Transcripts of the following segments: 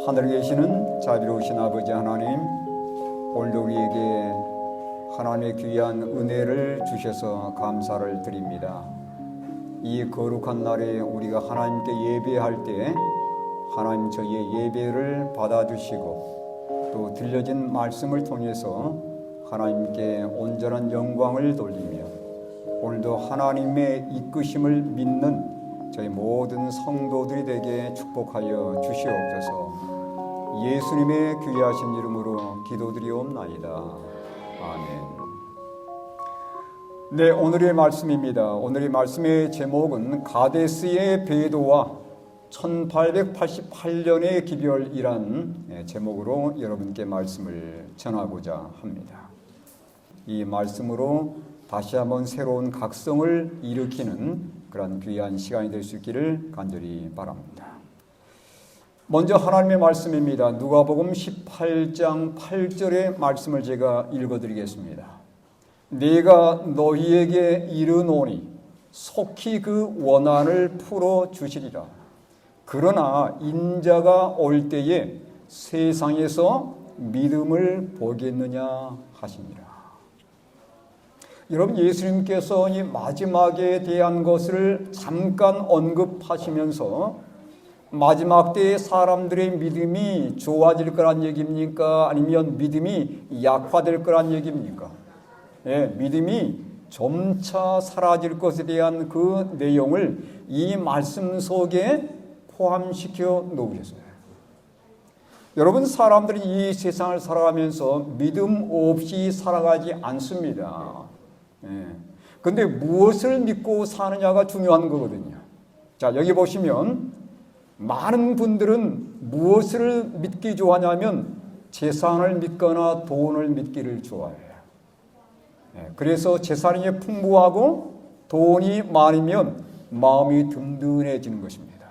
하늘에 계시는 자비로우신 아버지 하나님, 오늘도 우리에게 하나님의 귀한 은혜를 주셔서 감사를 드립니다. 이 거룩한 날에 우리가 하나님께 예배할 때 하나님 저희의 예배를 받아주시고 또 들려진 말씀을 통해서 하나님께 온전한 영광을 돌리며 오늘도 하나님의 이끄심을 믿는 저희 모든 성도들이 되게 축복하여 주시옵소서. 예수님의 귀하신 이름으로 기도드리옵나이다. 아멘. 네, 오늘의 말씀입니다. 오늘의 말씀의 제목은 가데스의 배도와 1888년의 기별이란 제목으로 여러분께 말씀을 전하고자 합니다. 이 말씀으로 다시 한번 새로운 각성을 일으키는 그런 귀한 시간이 될 수 있기를 간절히 바랍니다. 먼저 하나님의 말씀입니다. 누가복음 18장 8절의 말씀을 제가 읽어드리겠습니다. 내가 너희에게 이르노니 속히 그 원한을 풀어주시리라. 그러나 인자가 올 때에 세상에서 믿음을 보겠느냐 하시니라. 여러분, 예수님께서 이 마지막에 대한 것을 잠깐 언급하시면서 마지막 때에 사람들의 믿음이 좋아질 거란 얘기입니까? 아니면 믿음이 약화될 거란 얘기입니까? 믿음이 점차 사라질 것에 대한 그 내용을 이 말씀 속에 포함시켜 놓으셨어요. 여러분, 사람들이 이 세상을 살아가면서 믿음 없이 살아가지 않습니다. 그런데 무엇을 믿고 사느냐가 중요한 거거든요. 자, 여기 보시면 많은 분들은 무엇을 믿기 좋아하냐면 재산을 믿거나 돈을 믿기를 좋아해요. 그래서 재산이 풍부하고 돈이 많으면 마음이 든든해지는 것입니다.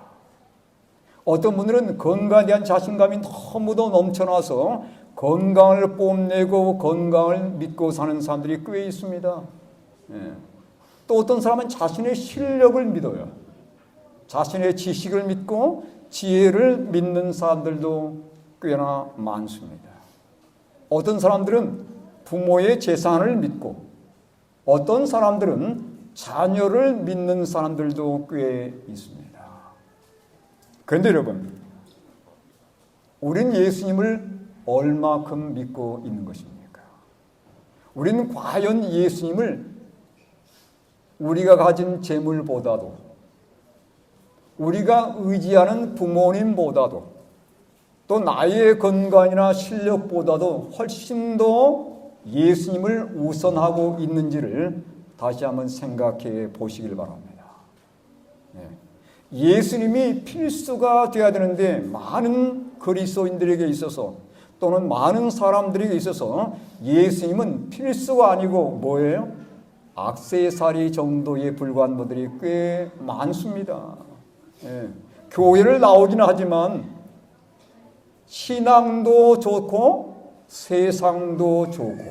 어떤 분들은 건강에 대한 자신감이 너무도 넘쳐나서 건강을 뽐내고 건강을 믿고 사는 사람들이 꽤 있습니다. 또 어떤 사람은 자신의 실력을 믿어요. 자신의 지식을 믿고 지혜를 믿는 사람들도 꽤나 많습니다. 어떤 사람들은 부모의 재산을 믿고 어떤 사람들은 자녀를 믿는 사람들도 꽤 있습니다. 그런데 여러분, 우리는 예수님을 얼마큼 믿고 있는 것입니까? 우리는 과연 예수님을 우리가 가진 재물보다도 우리가 의지하는 부모님보다도 또 나의 건강이나 실력보다도 훨씬 더 예수님을 우선하고 있는지를 다시 한번 생각해 보시길 바랍니다. 예수님이 필수가 되어야 되는데 많은 그리스도인들에게 있어서 또는 많은 사람들에게 있어서 예수님은 필수가 아니고 뭐예요? 액세서리 정도에 불과한 분들이 꽤 많습니다. 교회를 나오기는 하지만 신앙도 좋고 세상도 좋고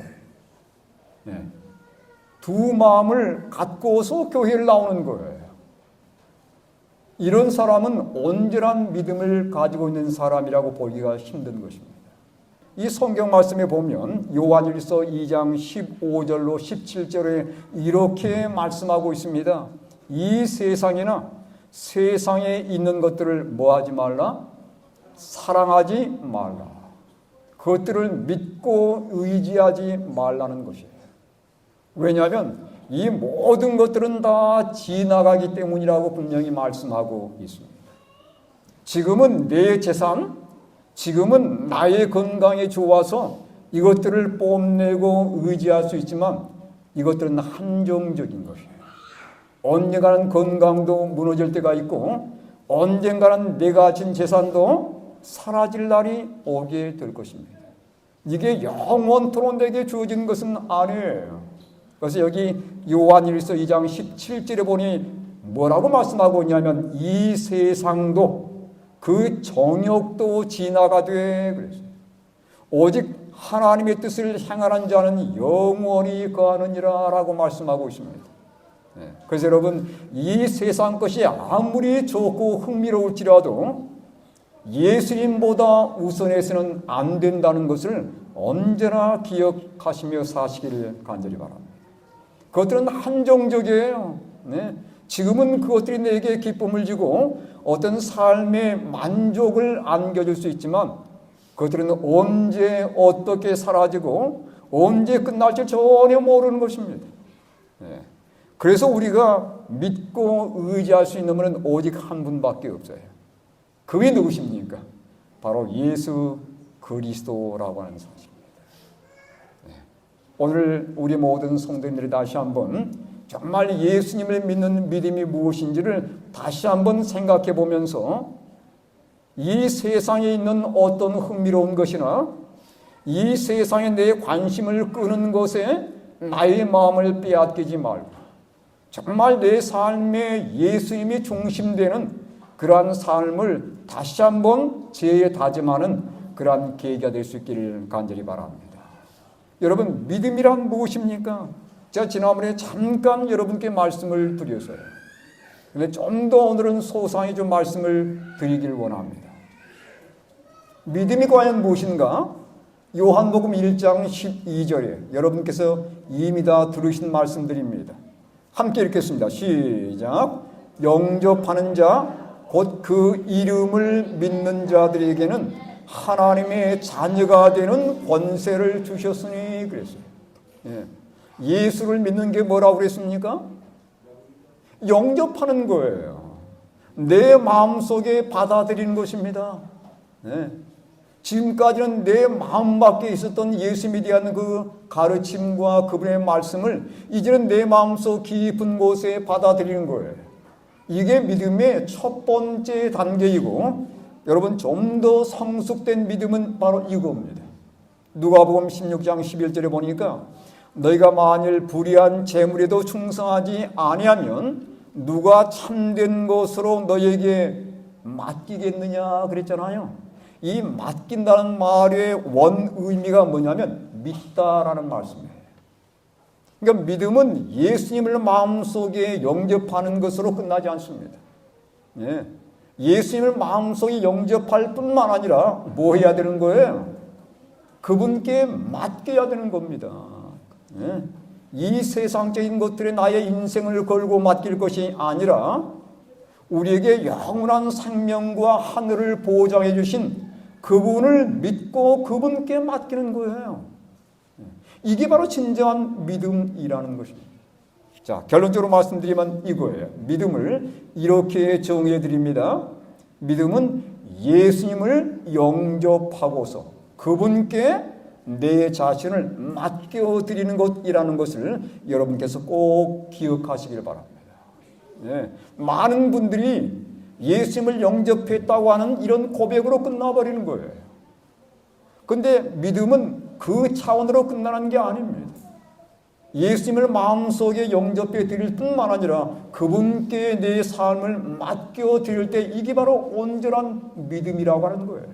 두 마음을 갖고서 교회를 나오는 거예요. 이런 사람은 온전한 믿음을 가지고 있는 사람이라고 보기가 힘든 것입니다. 이 성경 말씀에 보면 요한일서 2장 15절로 17절에 이렇게 말씀하고 있습니다. 이 세상에나 세상에 있는 것들을 뭐하지 말라? 사랑하지 말라. 그것들을 믿고 의지하지 말라는 것이에요. 왜냐하면 이 모든 것들은 다 지나가기 때문이라고 분명히 말씀하고 있습니다. 지금은 내 재산, 지금은 나의 건강이 좋아서 이것들을 뽐내고 의지할 수 있지만 이것들은 한정적인 것이에요. 언젠가는 건강도 무너질 때가 있고 언젠가는 내가 가진 재산도 사라질 날이 오게 될 것입니다. 이게 영원토록 내게 주어진 것은 아니에요. 그래서 여기 요한일서 2장 17절에 보니 뭐라고 말씀하고 있냐면 이 세상도 그 정욕도 지나가되 그랬어요. 오직 하나님의 뜻을 행하는 자는 영원히 거하느니라 라고 말씀하고 있습니다. 그래서 여러분, 이 세상 것이 아무리 좋고 흥미로울지라도 예수님보다 우선해서는 안 된다는 것을 언제나 기억하시며 사시기를 간절히 바랍니다. 그것들은 한정적이에요. 네. 지금은 그것들이 내게 기쁨을 주고 어떤 삶의 만족을 안겨줄 수 있지만 그것들은 언제 어떻게 사라지고 언제 끝날지 전혀 모르는 것입니다. 네. 그래서 우리가 믿고 의지할 수 있는 분은 오직 한 분밖에 없어요. 그게 누구십니까? 바로 예수 그리스도라고 하는 사실입니다. 네. 오늘 우리 모든 성도님들이 다시 한번 정말 예수님을 믿는 믿음이 무엇인지를 다시 한번 생각해 보면서 이 세상에 있는 어떤 흥미로운 것이나 이 세상에 내 관심을 끄는 것에 나의 마음을 빼앗기지 말고 정말 내 삶에 예수님이 중심되는 그러한 삶을 다시 한번 재다짐하는 그러한 계기가 될 수 있기를 간절히 바랍니다. 여러분, 믿음이란 무엇입니까? 제가 지난번에 잠깐 여러분께 말씀을 드렸어요. 그런데 좀 더 오늘은 소상히 좀 말씀을 드리길 원합니다. 믿음이 과연 무엇인가? 요한복음 1장 12절에 여러분께서 이미 다 들으신 말씀들입니다. 함께 읽겠습니다. 시작. 영접하는 자 곧 그 이름을 믿는 자들에게는 하나님의 자녀가 되는 권세를 주셨으니 그랬어요. 예. 예수를 믿는 게 뭐라고 그랬습니까? 영접하는 거예요. 내 마음속에 받아들이는 것입니다. 예. 지금까지는 내 마음 밖에 있었던 예수님에 대한 그 가르침과 그분의 말씀을 이제는 내 마음속 깊은 곳에 받아들이는 거예요. 이게 믿음의 첫 번째 단계이고 여러분 좀 더 성숙된 믿음은 바로 이겁니다. 누가복음 16장 11절에 보니까 너희가 만일 불의한 재물에도 충성하지 아니하면 누가 참된 것으로 너희에게 맡기겠느냐 그랬잖아요. 이 맡긴다는 말의 원 의미가 뭐냐면 믿다라는 말씀이에요. 그러니까 믿음은 예수님을 마음속에 영접하는 것으로 끝나지 않습니다. 예. 예수님을 마음속에 영접할 뿐만 아니라 뭐 해야 되는 거예요? 그분께 맡겨야 되는 겁니다. 예. 이 세상적인 것들에 나의 인생을 걸고 맡길 것이 아니라 우리에게 영원한 생명과 하늘을 보장해 주신 그분을 믿고 그분께 맡기는 거예요. 이게 바로 진정한 믿음이라는 것입니다. 자, 결론적으로 말씀드리면 이거예요. 믿음을 이렇게 정의해 드립니다. 믿음은 예수님을 영접하고서 그분께 내 자신을 맡겨드리는 것이라는 것을 여러분께서 꼭 기억하시길 바랍니다. 네. 많은 분들이 예수님을 영접했다고 하는 이런 고백으로 끝나버리는 거예요. 그런데 믿음은 그 차원으로 끝나는 게 아닙니다. 예수님을 마음속에 영접해 드릴 뿐만 아니라 그분께 내 삶을 맡겨 드릴 때 이게 바로 온전한 믿음이라고 하는 거예요.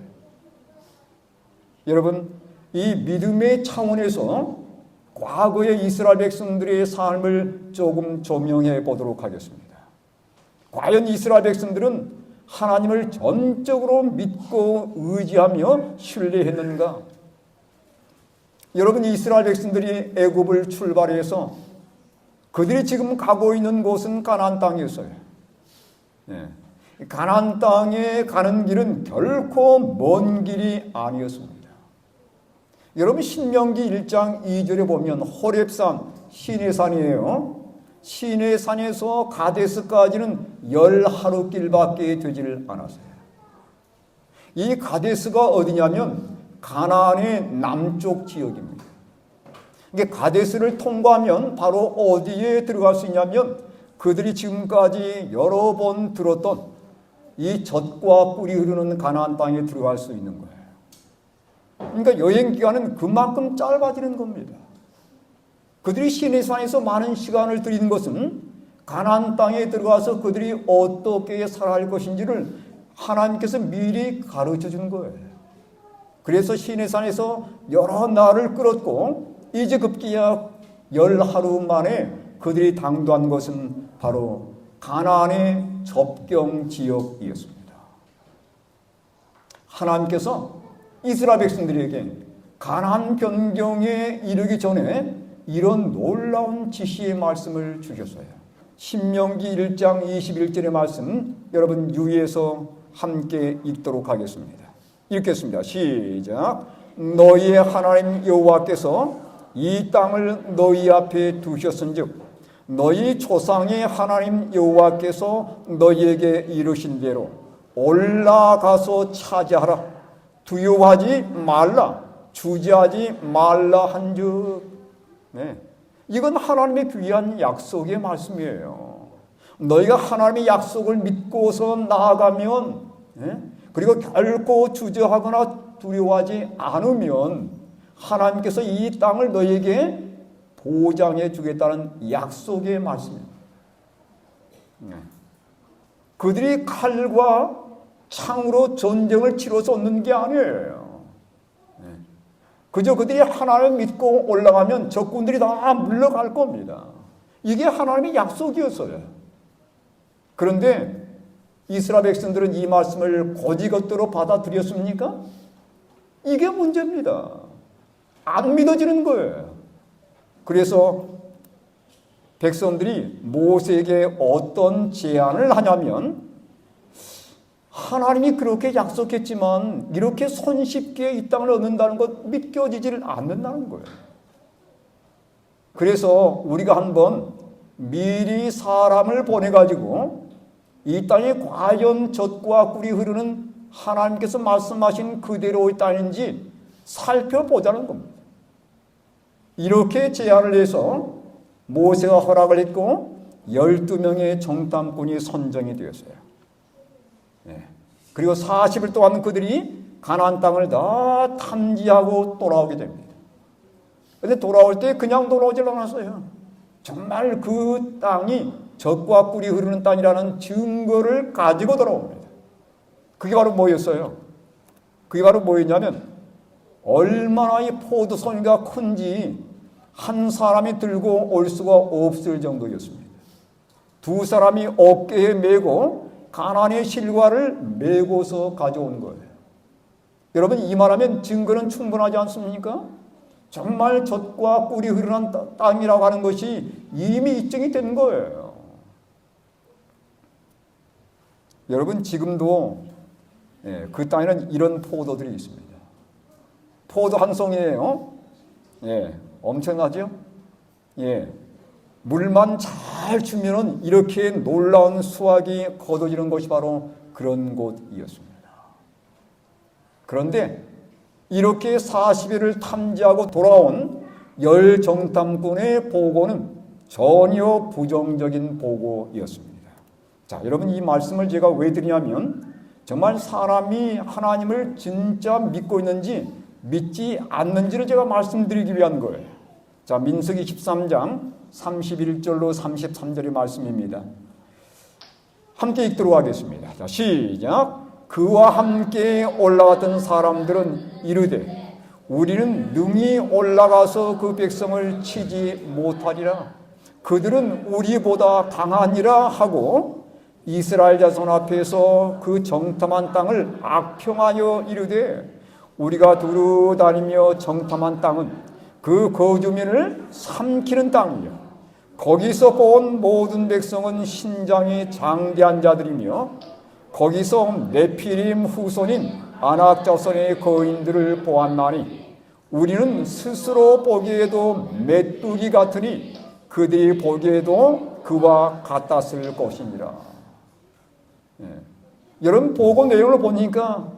여러분, 이 믿음의 차원에서 과거의 이스라엘 백성들의 삶을 조금 조명해 보도록 하겠습니다. 과연 이스라엘 백성들은 하나님을 전적으로 믿고 의지하며 신뢰했는가? 여러분, 이스라엘 백성들이 애굽을 출발해서 그들이 지금 가고 있는 곳은 가나안 땅이었어요. 예. 가나안 땅에 가는 길은 결코 먼 길이 아니었습니다. 여러분, 신명기 1장 2절에 보면 호렙산, 시내산이에요. 시내산에서 가데스까지는 10하루 길밖에 되지를 않았어요. 이 가데스가 어디냐면 가나안의 남쪽 지역입니다. 이게 가데스를 통과하면 바로 어디에 들어갈 수 있냐면 그들이 지금까지 여러 번 들었던 이 젖과 꿀이 흐르는 가나안 땅에 들어갈 수 있는 거예요. 그러니까 여행 기간은 그만큼 짧아지는 겁니다. 그들이 시내산에서 많은 시간을 들이는 것은 가나안 땅에 들어가서 그들이 어떻게 살아야 할 것인지를 하나님께서 미리 가르쳐 준 거예요. 그래서 시내산에서 여러 날을 끌었고 이제 급기야 10하루 만에 그들이 당도한 것은 바로 가나안의 접경 지역이었습니다. 하나님께서 이스라엘 백성들에게 가나안 변경에 이르기 전에 이런 놀라운 지시의 말씀을 주셨어요. 신명기 1장 21절의 말씀 여러분 유의해서 함께 읽도록 하겠습니다. 읽겠습니다. 시작. 너희의 하나님 여호와께서 이 땅을 너희 앞에 두셨은즉 너희 조상의 하나님 여호와께서 너희에게 이르신 대로 올라가서 차지하라. 두려워하지 말라. 주저하지 말라 한즉. 네. 이건 하나님의 귀한 약속의 말씀이에요. 너희가 하나님의 약속을 믿고서 나아가면, 네? 그리고 결코 주저하거나 두려워하지 않으면 하나님께서 이 땅을 너희에게 보장해 주겠다는 약속의 말씀입니다. 네. 그들이 칼과 창으로 전쟁을 치러서 얻는 게 아니에요. 그저 그들이 하나님을 믿고 올라가면 적군들이 다 물러갈 겁니다. 이게 하나님의 약속이었어요. 그런데 이스라엘 백성들은 이 말씀을 거지것대로 받아들였습니까? 이게 문제입니다. 안 믿어지는 거예요. 그래서 백성들이 모세에게 어떤 제안을 하냐면 하나님이 그렇게 약속했지만 이렇게 손쉽게 이 땅을 얻는다는 것 믿겨지질 않는다는 거예요. 그래서 우리가 한번 미리 사람을 보내가지고 이 땅에 과연 젖과 꿀이 흐르는 하나님께서 말씀하신 그대로의 땅인지 살펴보자는 겁니다. 이렇게 제안을 해서 모세가 허락을 했고 12명의 정탐꾼이 선정이 되었어요. 네. 그리고 40일 동안 그들이 가나안 땅을 다 탐지하고 돌아오게 됩니다. 그런데 돌아올 때 그냥 돌아오질 않았어요. 정말 그 땅이 젖과 꿀이 흐르는 땅이라는 증거를 가지고 돌아옵니다. 그게 바로 뭐였어요? 그게 바로 뭐였냐면 얼마나 이 포도송이가 큰지 한 사람이 들고 올 수가 없을 정도였습니다. 두 사람이 어깨에 메고 가나안의 실과를 메고서 가져온 거예요. 여러분 이 말하면 증거는 충분하지 않습니까? 정말 젖과 꿀이 흐르는 땅이라고 하는 것이 이미 입증이 된 거예요. 여러분 지금도 그 땅에는 이런 포도들이 있습니다. 포도 한 송이에요. 엄청나죠? 물만 잘 주면은 이렇게 놀라운 수확이 거둬지는 것이 바로 그런 곳이었습니다. 그런데 이렇게 40일을 탐지하고 돌아온 10 정탐꾼의 보고는 전혀 부정적인 보고였습니다. 자, 여러분 이 말씀을 제가 왜 드리냐면 정말 사람이 하나님을 진짜 믿고 있는지 믿지 않는지를 제가 말씀드리기 위한 거예요. 자, 민수기 13장 31절로 33절의 말씀입니다. 함께 읽도록 하겠습니다. 자, 시작. 그와 함께 올라갔던 사람들은 이르되 우리는 능히 올라가서 그 백성을 치지 못하리라. 그들은 우리보다 강하니라 하고 이스라엘 자손 앞에서 그 정탐한 땅을 악평하여 이르되 우리가 두루 다니며 정탐한 땅은 그 거주민을 삼키는 땅이요 거기서 본 모든 백성은 신장이 장대한 자들이며 거기서 네피림 후손인 아낙 자손의 거인들을 보았나니 우리는 스스로 보기에도 메뚜기 같으니 그들이 보기에도 그와 같았을 것이니라. 여러분 보고 내용을 보니까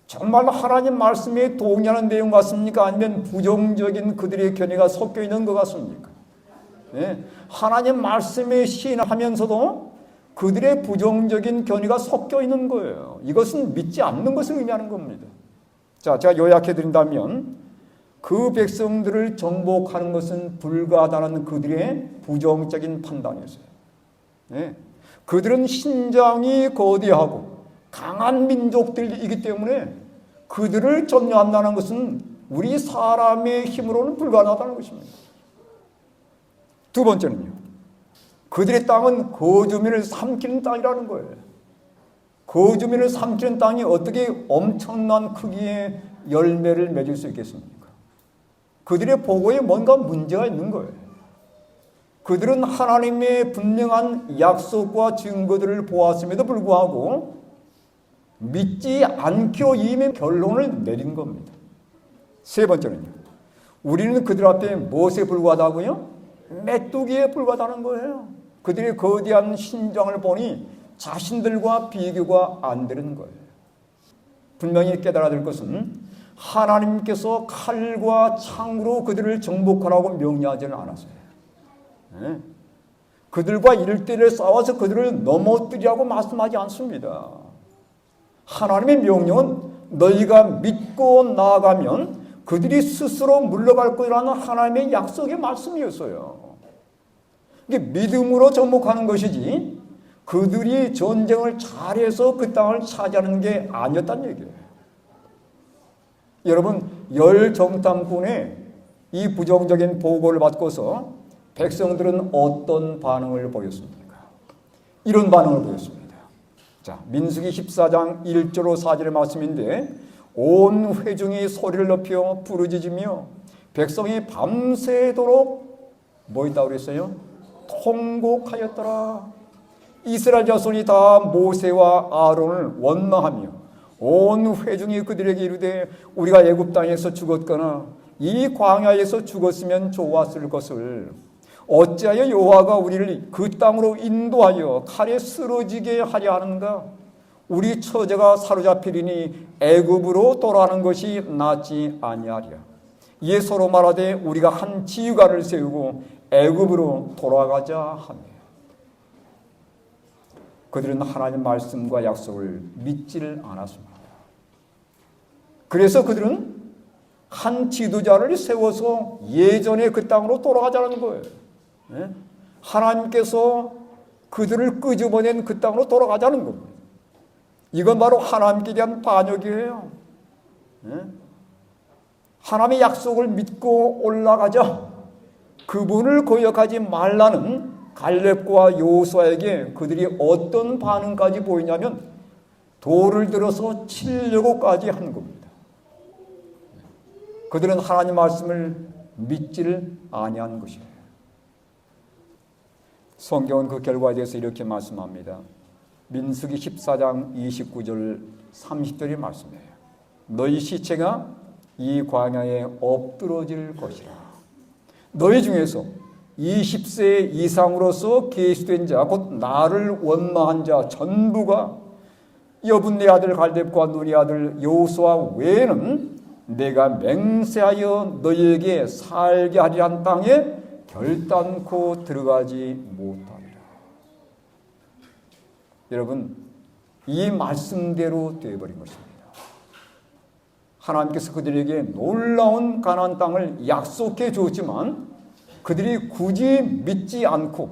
정말 하나님 말씀에 동의하는 내용 같습니까? 아니면 부정적인 그들의 견해가 섞여 있는 것 같습니까? 하나님 말씀에 시인하면서도 그들의 부정적인 견해가 섞여 있는 거예요. 이것은 믿지 않는 것을 의미하는 겁니다. 자, 제가 요약해 드린다면 그 백성들을 정복하는 것은 불가하다는 그들의 부정적인 판단이었어요. 그들은 신장이 거대하고 강한 민족들이기 때문에 그들을 점령한다는 것은 우리 사람의 힘으로는 불가능하다는 것입니다. 두 번째는요. 그들의 땅은 거주민을 삼키는 땅이라는 거예요. 거주민을 삼키는 땅이 어떻게 엄청난 크기의 열매를 맺을 수 있겠습니까? 그들의 보고에 뭔가 문제가 있는 거예요. 그들은 하나님의 분명한 약속과 증거들을 보았음에도 불구하고 믿지 않기로 이미 결론을 내린 겁니다. 세 번째는요. 우리는 그들 앞에 무엇에 불과하다고요? 메뚜기에 불과하다는 거예요. 그들의 거대한 신장을 보니 자신들과 비교가 안 되는 거예요. 분명히 깨달아야 될 것은 하나님께서 칼과 창으로 그들을 정복하라고 명령하지는 않았어요. 네. 그들과 일대를 싸워서 그들을 넘어뜨리라고 말씀하지 않습니다. 하나님의 명령은 너희가 믿고 나아가면 그들이 스스로 물러갈 거라는 하나님의 약속의 말씀이었어요. 이게 믿음으로 정복하는 것이지 그들이 전쟁을 잘해서 그 땅을 차지하는 게 아니었다는 얘기예요. 여러분, 열정탐꾼의 이 부정적인 보고를 받고서 백성들은 어떤 반응을 보였습니까? 이런 반응을 보였습니다. 자, 민수기 14장 1절로 4절의 말씀인데 온 회중이 소리를 높여 부르짖으며 백성이 밤새도록 뭐 있다고 그랬어요? 통곡하였더라. 이스라엘 자손이 다 모세와 아론을 원망하며 온 회중이 그들에게 이르되 우리가 애굽 땅에서 죽었거나 이 광야에서 죽었으면 좋았을 것을 어찌하여 여호와가 우리를 그 땅으로 인도하여 칼에 쓰러지게 하려 하는가? 우리 처제가 사로잡히리니 애굽으로 돌아가는 것이 낫지 아니하리라. 이에 서로 말하되 우리가 한 지휘관을 세우고 애굽으로 돌아가자 하며 그들은 하나님 말씀과 약속을 믿지를 않았습니다. 그래서 그들은 한 지도자를 세워서 예전에 그 땅으로 돌아가자는 거예요. 하나님께서 그들을 끄집어낸 그 땅으로 돌아가자는 겁니다. 이건 바로 하나님께 대한 반역이에요. 하나님의 약속을 믿고 올라가자. 그분을 거역하지 말라는 갈렙과 여호수아에게 그들이 어떤 반응까지 보이냐면 돌을 들어서 치려고까지 한 겁니다. 그들은 하나님 말씀을 믿지를 아니한 것이에요. 성경은 그 결과에 대해서 이렇게 말씀합니다. 민수기 14장 29절 30절의 말씀이에요. 너희 시체가 이 광야에 엎드러질 것이라. 너희 중에서 20세 이상으로서 계수된 자, 곧 나를 원망한 자 전부가 여분네 아들 갈렙과 눈의 아들 여호수아 외에는 내가 맹세하여 너희에게 살게 하리란 땅에 결단코 들어가지 못하리라. 여러분, 이 말씀대로 되어버린 것입니다. 하나님께서 그들에게 놀라운 가나안 땅을 약속해 주었지만 그들이 굳이 믿지 않고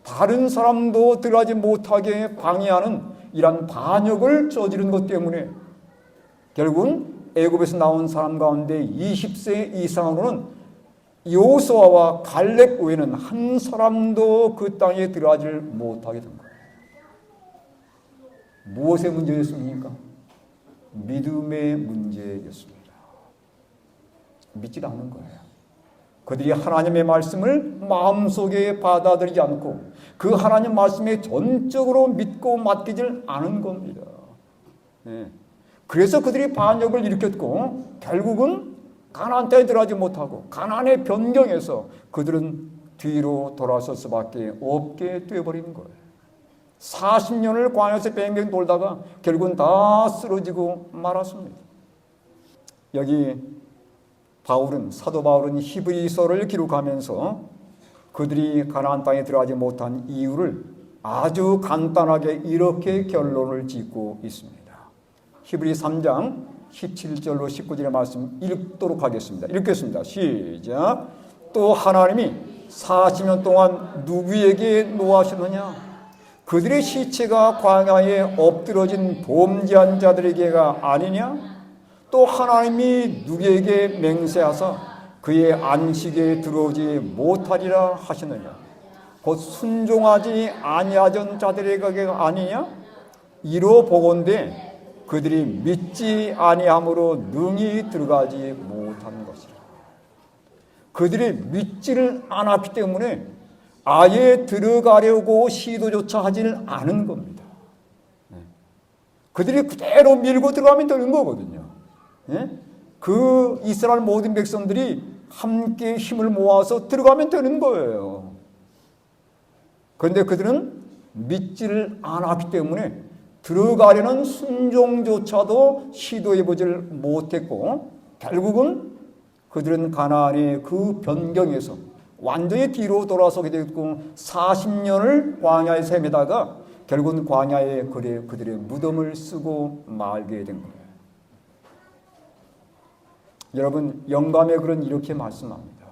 다른 사람도 들어가지 못하게 방해하는 이러한 반역을 저지른 것 때문에 결국은 애굽에서 나온 사람 가운데 20세 이상으로는 여호수아와 갈렙 외에는 한 사람도 그 땅에 들어가지를 못하게 된 거예요. 무엇의 문제였습니까? 믿음의 문제였습니다. 믿지 않는 거예요. 그들이 하나님의 말씀을 마음속에 받아들이지 않고 그 하나님 말씀에 전적으로 믿고 맡기질 않은 겁니다. 그래서 그들이 반역을 일으켰고 결국은 가나안 땅에 들어가지 못하고 가나안의 변경에서 그들은 뒤로 돌아설 수밖에 없게 되어버리는 거예요. 40년을 광야에서 뱅뱅 돌다가 결국은 다 쓰러지고 말았습니다. 여기 사도 바울은 히브리서를 기록하면서 그들이 가나안 땅에 들어가지 못한 이유를 아주 간단하게 이렇게 결론을 짓고 있습니다. 히브리 3장 17절로 19절의 말씀 읽도록 하겠습니다. 읽겠습니다. 시작. 또 하나님이 40년 동안 누구에게 노하셨느냐? 그들의 시체가 광야에 엎드러진 범죄한 자들에게가 아니냐? 또 하나님이 누구에게 맹세하사 그의 안식에 들어오지 못하리라 하시느냐? 곧 순종하지 아니하던 자들에게가 아니냐? 이로 보건대 그들이 믿지 아니함으로 능히 들어가지 못하는 것이라. 그들이 믿지를 않았기 때문에 아예 들어가려고 시도조차 하지는 않은 겁니다. 그들이 그대로 밀고 들어가면 되는 거거든요. 그 이스라엘 모든 백성들이 함께 힘을 모아서 들어가면 되는 거예요. 그런데 그들은 믿지를 않았기 때문에 들어가려는 순종조차도 시도해보지를 못했고, 결국은 그들은 가나안의 그 변경에서 완전히 뒤로 돌아서게 됐고 40년을 광야에서 헤매다가 결국은 광야에 그들의 무덤을 쓰고 말게 된 거예요. 여러분, 영감의 글은 이렇게 말씀합니다.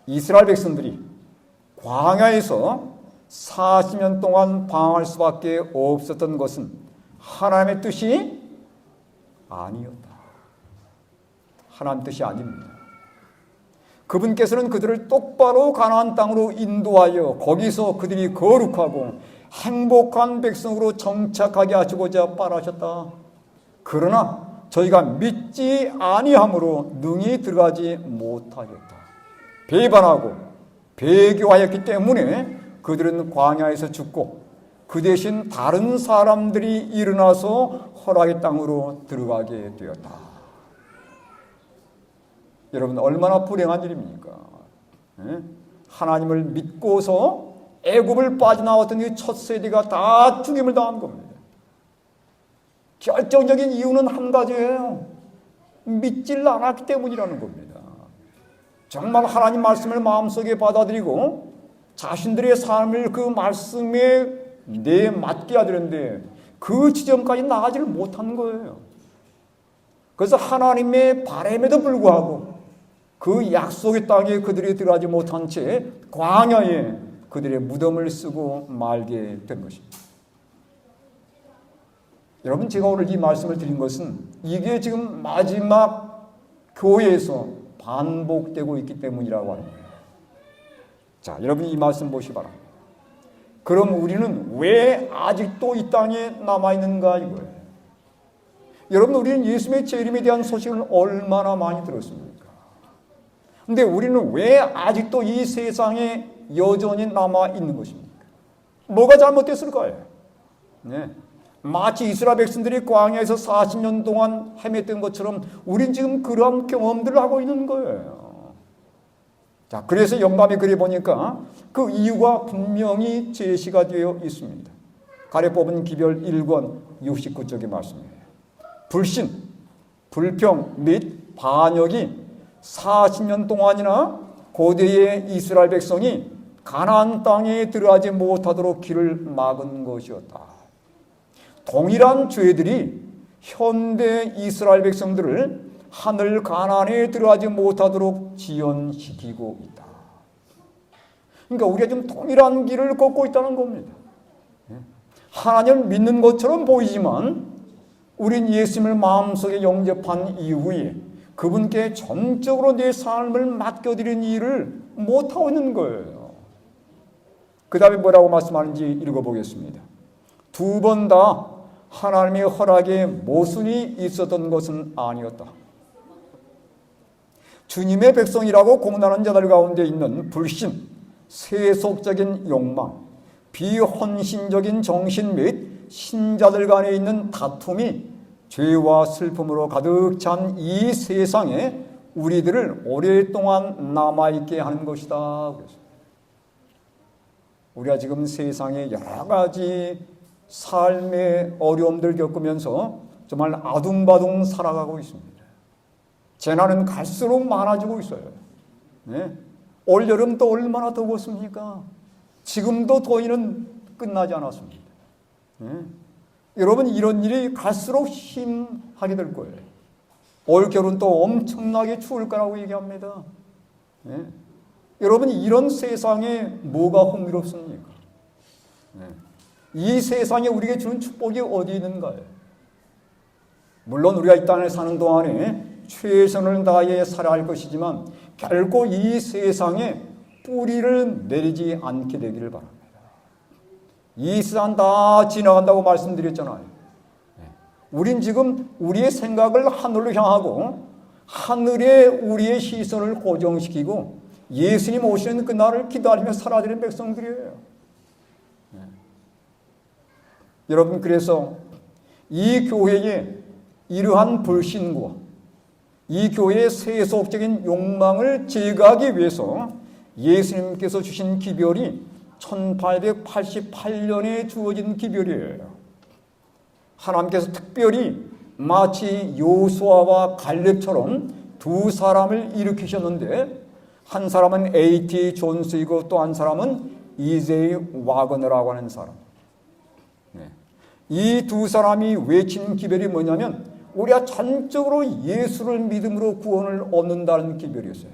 이스라엘 백성들이 광야에서 40년 동안 방황할 수밖에 없었던 것은 하나님의 뜻이 아니었다. 하나님 뜻이 아닙니다. 그분께서는 그들을 똑바로 가나안 땅으로 인도하여 거기서 그들이 거룩하고 행복한 백성으로 정착하게 하시고자 바라셨다. 그러나 저희가 믿지 아니함으로 능히 들어가지 못하였다. 배반하고 배교하였기 때문에 그들은 광야에서 죽고 그 대신 다른 사람들이 일어나서 허락의 땅으로 들어가게 되었다. 여러분, 얼마나 불행한 일입니까? 하나님을 믿고서 애굽을 빠져나왔던 이 첫 세대가 다 죽임을 당한 겁니다. 결정적인 이유는 한 가지예요. 믿질 않았기 때문이라는 겁니다. 정말 하나님 말씀을 마음속에 받아들이고 자신들의 삶을 그 말씀에 내맞게 하려는데 그 지점까지 나가지를 못한 거예요. 그래서 하나님의 바람에도 불구하고 그 약속의 땅에 그들이 들어가지 못한 채 광야에 그들의 무덤을 쓰고 말게 된 것입니다. 여러분, 제가 오늘 이 말씀을 드린 것은 이게 지금 마지막 교회에서 반복되고 있기 때문이라고 하는 거예요. 자, 여러분 이 말씀 보시기 바랍니다. 그럼 우리는 왜 아직도 이 땅에 남아있는가 이거예요. 여러분, 우리는 예수님의 재림에 대한 소식을 얼마나 많이 들었습니까? 근데 우리는 왜 아직도 이 세상에 여전히 남아있는 것입니까? 뭐가 잘못됐을까요? 네. 마치 이스라엘 백성들이 광야에서 40년 동안 헤맸던 것처럼 우린 지금 그러한 경험들을 하고 있는 거예요. 자, 그래서 영감의 글에 보니까 그 이유가 분명히 제시가 되어 있습니다. 가래 뽑은 기별 1권 69쪽의 말씀이에요. 불신, 불평 및 반역이 40년 동안이나 고대의 이스라엘 백성이 가나안 땅에 들어가지 못하도록 길을 막은 것이었다. 동일한 죄들이 현대 이스라엘 백성들을 하늘 가나안에 들어가지 못하도록 지연시키고 있다. 그러니까 우리가 좀 동일한 길을 걷고 있다는 겁니다. 하나님을 믿는 것처럼 보이지만 우린 예수님을 마음속에 영접한 이후에 그분께 전적으로 내 삶을 맡겨드린 일을 못하고 있는 거예요. 그 다음에 뭐라고 말씀하는지 읽어보겠습니다. 두 번 다 하나님의 허락에 모순이 있었던 것은 아니었다. 주님의 백성이라고 공언하는 자들 가운데 있는 불신, 세속적인 욕망, 비헌신적인 정신 및 신자들 간에 있는 다툼이 죄와 슬픔으로 가득 찬 이 세상에 우리들을 오랫동안 남아있게 하는 것이다. 우리가 지금 세상에 여러 가지 삶의 어려움들 겪으면서 정말 아둥바둥 살아가고 있습니다. 재난은 갈수록 많아지고 있어요. 네. 올여름 또 얼마나 더웠습니까? 지금도 더위는 끝나지 않았습니다. 네. 여러분, 이런 일이 갈수록 심하게 될 거예요. 올겨울은 또 엄청나게 추울 거라고 얘기합니다. 네. 여러분, 이런 세상에 뭐가 흥미롭습니까? 네. 이 세상에 우리에게 주는 축복이 어디 있는가요? 물론 우리가 이 땅에 사는 동안에 최선을 다해 살아야 할 것이지만 결코 이 세상에 뿌리를 내리지 않게 되기를 바랍니다. 이 세상 다 지나간다고 말씀드렸잖아요. 우린 지금 우리의 생각을 하늘로 향하고 하늘에 우리의 시선을 고정시키고 예수님 오시는 그날을 기다리며 살아가는 백성들이에요. 여러분, 그래서 이 교회에 이러한 불신과 이 교회의 세속적인 욕망을 제거하기 위해서 예수님께서 주신 기별이 1888년에 주어진 기별이에요. 하나님께서 특별히 마치 요수아와 갈렙처럼 두 사람을 일으키셨는데, 한 사람은 A.T. 존스이고 또 한 사람은 E.J. 와그너라고 하는 사람. 이 두 사람이 외친 기별이 뭐냐면 우리가 전적으로 예수를 믿음으로 구원을 얻는다는 기별이었어요.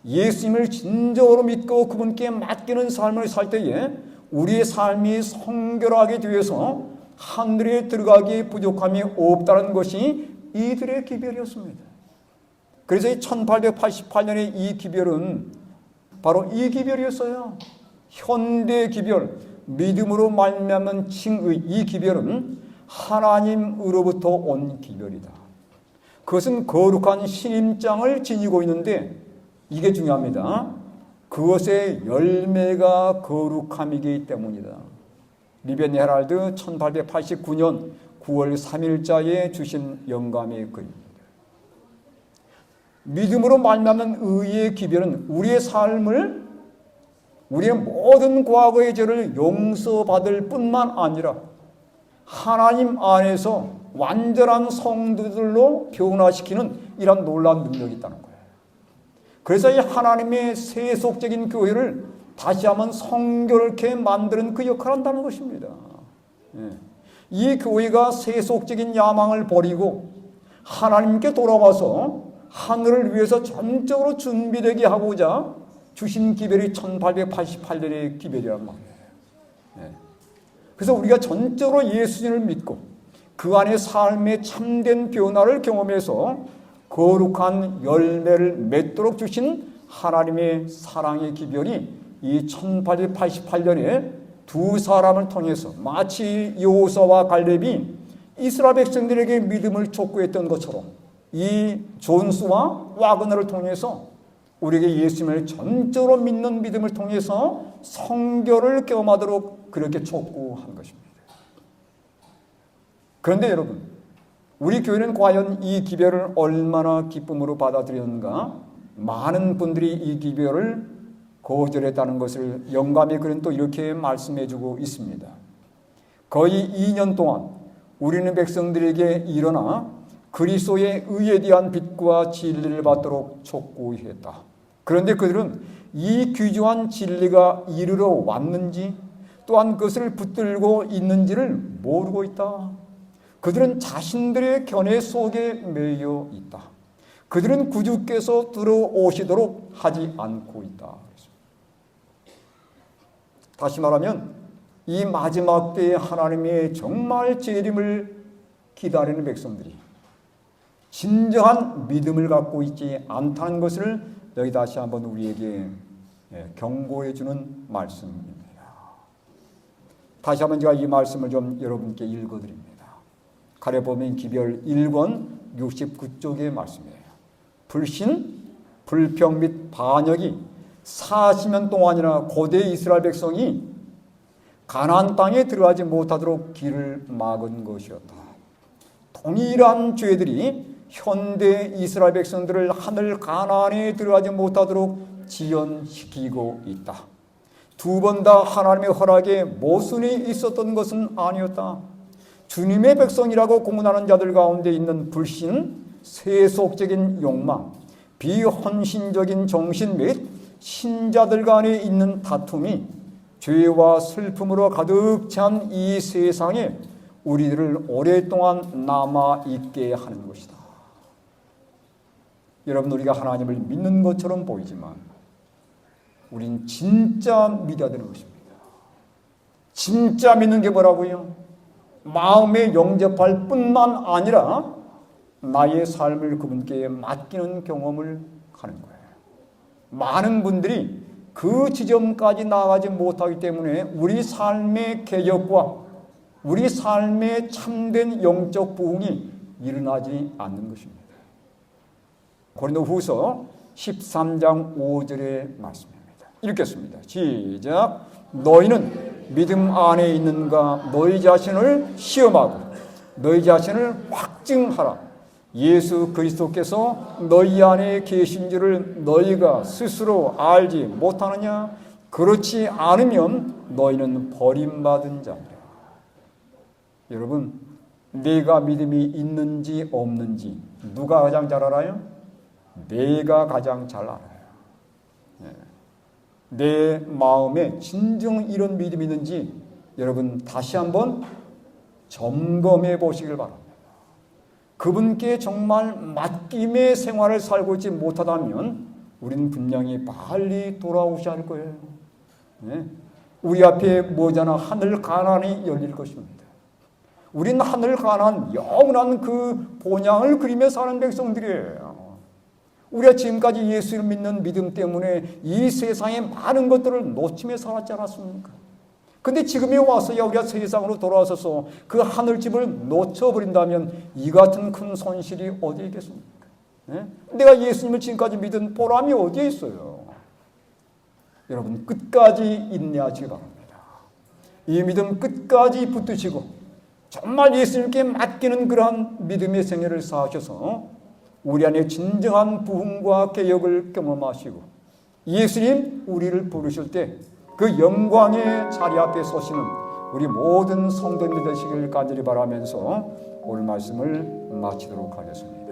예수님을 진정으로 믿고 그분께 맡기는 삶을 살 때에 우리의 삶이 성결하게 되어서 하늘에 들어가기에 부족함이 없다는 것이 이들의 기별이었습니다. 그래서 1888년의 이 기별은 바로 이 기별이었어요. 현대 기별, 믿음으로 말미암은 칭의, 이 기별은 하나님으로부터 온 기별이다. 그것은 거룩한 신임장을 지니고 있는데 이게 중요합니다. 그것의 열매가 거룩함이기 때문이다. 리벤 헤랄드 1889년 9월 3일자에 주신 영감의 글입니다. 믿음으로 말미암는 의의 기별은 우리의 삶을, 우리의 모든 과거의 죄를 용서받을 뿐만 아니라 하나님 안에서 완전한 성도들로 변화시키는 이런 놀라운 능력이 있다는 거예요. 그래서 이 하나님의 세속적인 교회를 다시 한번 성결케 만드는 그 역할을 한다는 것입니다. 이 교회가 세속적인 야망을 버리고 하나님께 돌아와서 하늘을 위해서 전적으로 준비되게 하고자 주신 기별이 1888년의 기별이란 말이에요. 그래서 우리가 전적으로 예수님을 믿고 그 안에 삶의 참된 변화를 경험해서 거룩한 열매를 맺도록 주신 하나님의 사랑의 기별이 이 1888년에 두 사람을 통해서 마치 여호수아와 갈렙이 이스라엘 백성들에게 믿음을 촉구했던 것처럼 이 존스와 와그너를 통해서 우리에게 예수님을 전적으로 믿는 믿음을 통해서 성결을 경험하도록 그렇게 촉구한 것입니다. 그런데 여러분, 우리 교회는 과연 이 기별을 얼마나 기쁨으로 받아들였는가? 많은 분들이 이 기별을 거절했다는 것을 영감의 글은 또 이렇게 말씀해주고 있습니다. 거의 2년 동안 우리는 백성들에게 일어나 그리스도의 의에 대한 빛과 진리를 받도록 촉구했다. 그런데 그들은 이 귀중한 진리가 이르러 왔는지 또한 그것을 붙들고 있는지를 모르고 있다. 그들은 자신들의 견해 속에 매여 있다. 그들은 구주께서 들어오시도록 하지 않고 있다. 다시 말하면 이 마지막 때에 하나님의 정말 재림을 기다리는 백성들이 진정한 믿음을 갖고 있지 않다는 것을 여기 다시 한번 우리에게 경고해 주는 말씀입니다. 다시 한번 제가 이 말씀을 좀 여러분께 읽어드립니다. 가려보면 기별 1권 69쪽의 말씀이에요. 불신, 불평 및 반역이 40년 동안이나 고대 이스라엘 백성이 가나안 땅에 들어가지 못하도록 길을 막은 것이었다. 동일한 죄들이 현대 이스라엘 백성들을 하늘 가나안에 들어가지 못하도록 지연시키고 있다. 두 번 다 하나님의 허락에 모순이 있었던 것은 아니었다. 주님의 백성이라고 공언하는 자들 가운데 있는 불신, 세속적인 욕망, 비헌신적인 정신 및 신자들 간에 있는 다툼이 죄와 슬픔으로 가득 찬 이 세상에 우리들을 오랫동안 남아있게 하는 것이다. 여러분, 우리가 하나님을 믿는 것처럼 보이지만 우린 진짜 믿어야 되는 것입니다. 진짜 믿는 게 뭐라고요? 마음에 영접할 뿐만 아니라 나의 삶을 그분께 맡기는 경험을 하는 거예요. 많은 분들이 그 지점까지 나아가지 못하기 때문에 우리 삶의 개혁과 우리 삶의 참된 영적 부흥이 일어나지 않는 것입니다. 고린도후서 13장 5절의 말씀입니다. 읽겠습니다. 시작. 너희는 믿음 안에 있는가 너희 자신을 시험하고 너희 자신을 확증하라. 예수 그리스도께서 너희 안에 계신 줄을 너희가 스스로 알지 못하느냐? 그렇지 않으면 너희는 버림받은 자니라. 여러분, 내가 믿음이 있는지 없는지 누가 가장 잘 알아요? 내가 가장 잘 알아요. 내 마음에 진정 이런 믿음이 있는지 여러분 다시 한번 점검해 보시길 바랍니다. 그분께 정말 맡김의 생활을 살고 있지 못하다면 우리는 분명히 빨리 돌아오셔야 할 거예요. 우리 앞에 머지않아 하늘 가나안이 열릴 것입니다. 우리는 하늘 가나안 영원한 그 본향을 그리며 사는 백성들이에요. 우리가 지금까지 예수를 믿는 믿음 때문에 이 세상의 많은 것들을 놓치며 살았지 않았습니까? 근데 지금에 와서야 우리가 세상으로 돌아와서 그 하늘집을 놓쳐버린다면 이 같은 큰 손실이 어디에 있겠습니까? 내가 예수님을 지금까지 믿은 보람이 어디에 있어요? 여러분 끝까지 인내하시기 바랍니다. 이 믿음 끝까지 붙드시고 정말 예수님께 맡기는 그러한 믿음의 생애를 사셔서 우리 안에 진정한 부흥과 개혁을 경험하시고 예수님 우리를 부르실 때 그 영광의 자리 앞에 서시는 우리 모든 성도님들 되시길 간절히 바라면서 오늘 말씀을 마치도록 하겠습니다.